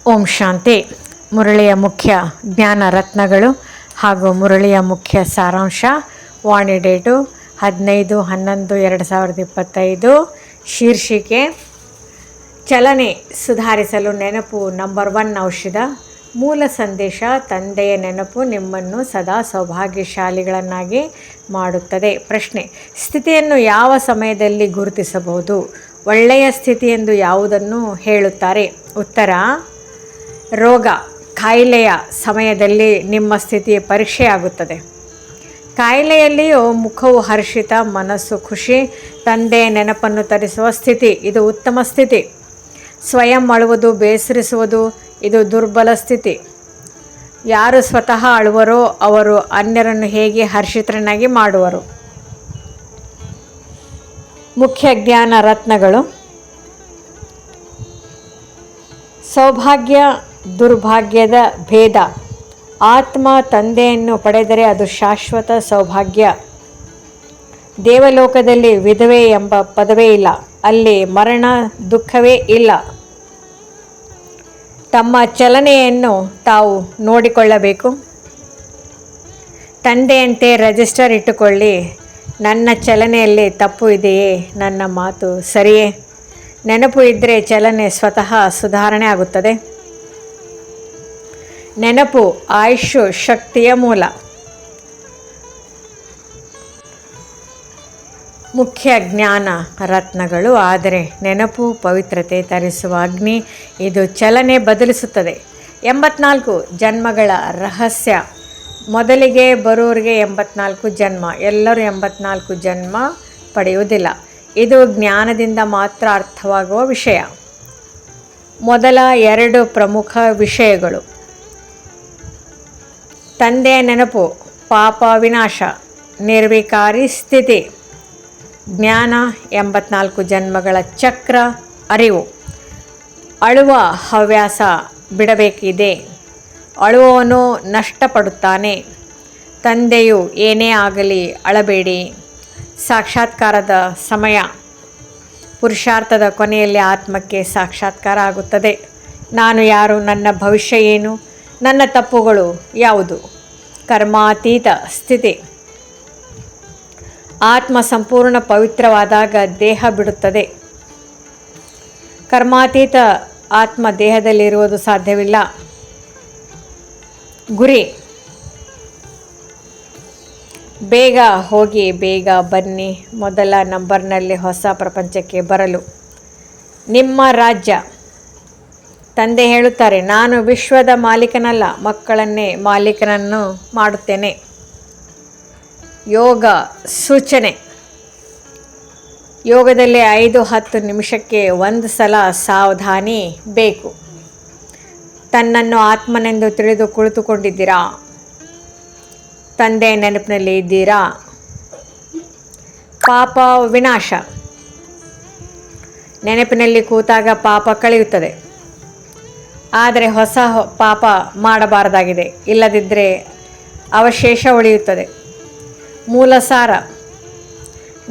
ಓಂ ಶಾಂತಿ. ಮುರಳಿಯ ಮುಖ್ಯ ಜ್ಞಾನ ರತ್ನಗಳು ಹಾಗೂ ಮುರಳಿಯ ಮುಖ್ಯ ಸಾರಾಂಶ. ವಾಣಿ ಡೇಟು 15/11/2025. ಶೀರ್ಷಿಕೆ: ಚಲನೆ ಸುಧಾರಿಸಲು ನೆನಪು ನಂಬರ್ 1 ಔಷಧ. ಮೂಲ ಸಂದೇಶ: ತಂದೆಯ ನೆನಪು ನಿಮ್ಮನ್ನು ಸದಾ ಸೌಭಾಗ್ಯಶಾಲಿಗಳನ್ನಾಗಿ ಮಾಡುತ್ತದೆ. ಪ್ರಶ್ನೆ: ಸ್ಥಿತಿಯನ್ನು ಯಾವ ಸಮಯದಲ್ಲಿ ಗುರುತಿಸಬಹುದು? ಒಳ್ಳೆಯ ಸ್ಥಿತಿ ಎಂದು ಯಾವುದನ್ನು ಹೇಳುತ್ತಾರೆ? ಉತ್ತರ: ರೋಗ ಕಾಯಿಲೆಯ ಸಮಯದಲ್ಲಿ ನಿಮ್ಮ ಸ್ಥಿತಿ ಪರೀಕ್ಷೆಯಾಗುತ್ತದೆ. ಕಾಯಿಲೆಯಲ್ಲಿಯೂ ಮುಖವು ಹರ್ಷಿತ, ಮನಸ್ಸು ಖುಷಿ, ತಂದೆಯ ನೆನಪನ್ನು ತರಿಸುವ ಸ್ಥಿತಿ, ಇದು ಉತ್ತಮ ಸ್ಥಿತಿ. ಸ್ವಯಂ ಅಳುವುದು, ಬೇಸರಿಸುವುದು, ಇದು ದುರ್ಬಲ ಸ್ಥಿತಿ. ಯಾರು ಸ್ವತಃ ಅಳುವರೋ ಅವರು ಅನ್ಯರನ್ನು ಹೇಗೆ ಹರ್ಷಿತರನ್ನಾಗಿ ಮಾಡುವರು? ಮುಖ್ಯ ಜ್ಞಾನ ರತ್ನಗಳು. ಸೌಭಾಗ್ಯ ದುರ್ಭಾಗ್ಯದ ಭೇದ. ಆತ್ಮ ತಂದೆಯನ್ನು ಪಡೆದರೆ ಅದು ಶಾಶ್ವತ ಸೌಭಾಗ್ಯ. ದೇವಲೋಕದಲ್ಲಿ ವಿಧವೆ ಎಂಬ ಪದವೇ ಇಲ್ಲ, ಅಲ್ಲಿ ಮರಣ ದುಃಖವೇ ಇಲ್ಲ. ತಮ್ಮ ಚಲನೆಯನ್ನು ತಾವು ನೋಡಿಕೊಳ್ಳಬೇಕು. ತಂದೆಯಂತೆ ರಿಜಿಸ್ಟರ್ ಇಟ್ಟುಕೊಳ್ಳಿ. ನನ್ನ ಚಲನೆಯಲ್ಲಿ ತಪ್ಪು ಇದೆಯೇ? ನನ್ನ ಮಾತು ಸರಿಯೇ? ನೆನಪು ಇದ್ದರೆ ಚಲನೆ ಸ್ವತಃ ಸುಧಾರಣೆ ಆಗುತ್ತದೆ. ನೆನಪು ಆಯುಷ್ ಶಕ್ತಿಯ ಮೂಲ. ಮುಖ್ಯ ಜ್ಞಾನ ರತ್ನಗಳು. ಆದರೆ ನೆನಪು ಪವಿತ್ರತೆ ತರಿಸುವ ಅಗ್ನಿ, ಇದು ಚಲನೆ ಬದಲಿಸುತ್ತದೆ. 84 ಜನ್ಮಗಳ ರಹಸ್ಯ. ಮೊದಲಿಗೆ ಬರುವವರಿಗೆ 84 ಜನ್ಮ, ಎಲ್ಲರೂ 84 ಜನ್ಮ ಪಡೆಯುವುದಿಲ್ಲ. ಇದು ಜ್ಞಾನದಿಂದ ಮಾತ್ರ ಅರ್ಥವಾಗುವ ವಿಷಯ. ಮೊದಲ 2 ಪ್ರಮುಖ ವಿಷಯಗಳು: ತಂದೆಯ ನೆನಪು, ಪಾಪ ವಿನಾಶ, ನಿರ್ವಿಕಾರಿ ಸ್ಥಿತಿ. ಜ್ಞಾನ 84 ಜನ್ಮಗಳ ಚಕ್ರ ಅರಿವು. ಅಳುವ ಹವ್ಯಾಸ ಬಿಡಬೇಕಿದೆ. ಅಳುವವನು ನಷ್ಟಪಡುತ್ತಾನೆ. ತಂದೆಯು ಏನೇ ಆಗಲಿ ಅಳಬೇಡಿ. ಸಾಕ್ಷಾತ್ಕಾರದ ಸಮಯ. ಪುರುಷಾರ್ಥದ ಕೊನೆಯಲ್ಲಿ ಆತ್ಮಕ್ಕೆ ಸಾಕ್ಷಾತ್ಕಾರ ಆಗುತ್ತದೆ. ನಾನು ಯಾರು? ನನ್ನ ಭವಿಷ್ಯ ಏನು? ನನ್ನ ತಪ್ಪುಗಳು ಯಾವುದು? ಕರ್ಮಾತೀತ ಸ್ಥಿತಿ. ಆತ್ಮ ಸಂಪೂರ್ಣ ಪವಿತ್ರವಾದಾಗ ದೇಹ ಬಿಡುತ್ತದೆ. ಕರ್ಮಾತೀತ ಆತ್ಮ ದೇಹದಲ್ಲಿರುವುದು ಸಾಧ್ಯವಿಲ್ಲ. ಗುರಿ: ಬೇಗ ಹೋಗಿ ಬೇಗ ಬನ್ನಿ. ಮೊದಲ ನಂಬರ್ನಲ್ಲಿ ಹೊಸ ಪ್ರಪಂಚಕ್ಕೆ ಬರಲು. ನಿಮ್ಮ ರಾಜ್ಯ. ತಂದೆ ಹೇಳುತ್ತಾರೆ, ನಾನು ವಿಶ್ವದ ಮಾಲೀಕನಲ್ಲ, ಮಕ್ಕಳನ್ನೇ ಮಾಲೀಕನನ್ನು ಮಾಡುತ್ತೇನೆ. ಯೋಗ ಸೂಚನೆ. ಯೋಗದಲ್ಲಿ 5-10 ನಿಮಿಷಕ್ಕೆ 1 ಸಲ ಸಾವಧಾನಿ ಬೇಕು. ತನ್ನನ್ನು ಆತ್ಮನೆಂದು ತಿಳಿದು ಕುಳಿತುಕೊಂಡಿದ್ದೀರಾ? ತಂದೆಯ ನೆನಪಿನಲ್ಲಿ ಇದ್ದೀರಾ? ಪಾಪ ವಿನಾಶ. ನೆನಪಿನಲ್ಲಿ ಕೂತಾಗ ಪಾಪ ಕಳೆಯುತ್ತದೆ. ಆದರೆ ಹೊಸ ಪಾಪ ಮಾಡಬಾರದಾಗಿದೆ, ಇಲ್ಲದಿದ್ದರೆ ಅವಶೇಷ ಉಳಿಯುತ್ತದೆ. ಮೂಲ ಸಾರ: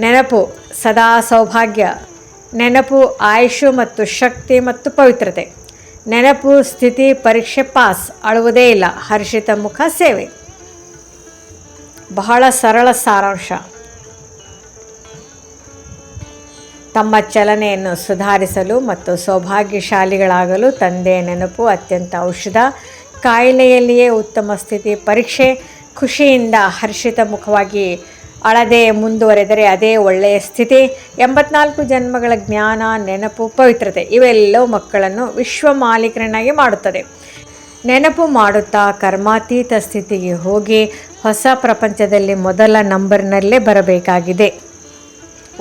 ನೆನಪು ಸದಾ ಸೌಭಾಗ್ಯ. ನೆನಪು ಆಯುಷು ಮತ್ತು ಶಕ್ತಿ ಮತ್ತು ಪವಿತ್ರತೆ. ನೆನಪು ಸ್ಥಿತಿ ಪರೀಕ್ಷೆ ಪಾಸ್. ಅಳುವುದೇ ಇಲ್ಲ. ಹರ್ಷಿತ ಮುಖ ಸೇವೆ. ಬಹಳ ಸರಳ ಸಾರಾಂಶ. ತಮ್ಮ ಚಲನೆಯನ್ನು ಸುಧಾರಿಸಲು ಮತ್ತು ಸೌಭಾಗ್ಯಶಾಲಿಗಳಾಗಲು ತಂದೆಯ ನೆನಪು ಅತ್ಯಂತ ಔಷಧ. ಕಾಯಿಲೆಯಲ್ಲಿಯೇ ಉತ್ತಮ ಸ್ಥಿತಿ ಪರೀಕ್ಷೆ. ಖುಷಿಯಿಂದ ಹರ್ಷಿತ ಮುಖವಾಗಿ ಅಳದೆ ಮುಂದುವರೆದರೆ ಅದೇ ಒಳ್ಳೆಯ ಸ್ಥಿತಿ. 84 ಜನ್ಮಗಳ ಜ್ಞಾನ, ನೆನಪು, ಪವಿತ್ರತೆ ಇವೆಲ್ಲವೂ ಮಕ್ಕಳನ್ನು ವಿಶ್ವ ಮಾಲೀಕರನ್ನಾಗಿ ಮಾಡುತ್ತದೆ. ನೆನಪು ಮಾಡುತ್ತಾ ಕರ್ಮಾತೀತ ಸ್ಥಿತಿಗೆ ಹೋಗಿ ಹೊಸ ಪ್ರಪಂಚದಲ್ಲಿ ಮೊದಲ ನಂಬರ್ನಲ್ಲೇ ಬರಬೇಕಾಗಿದೆ.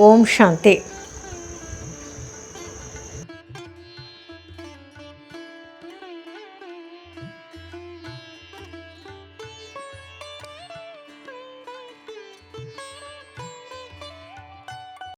ಓಂ ಶಾಂತಿ.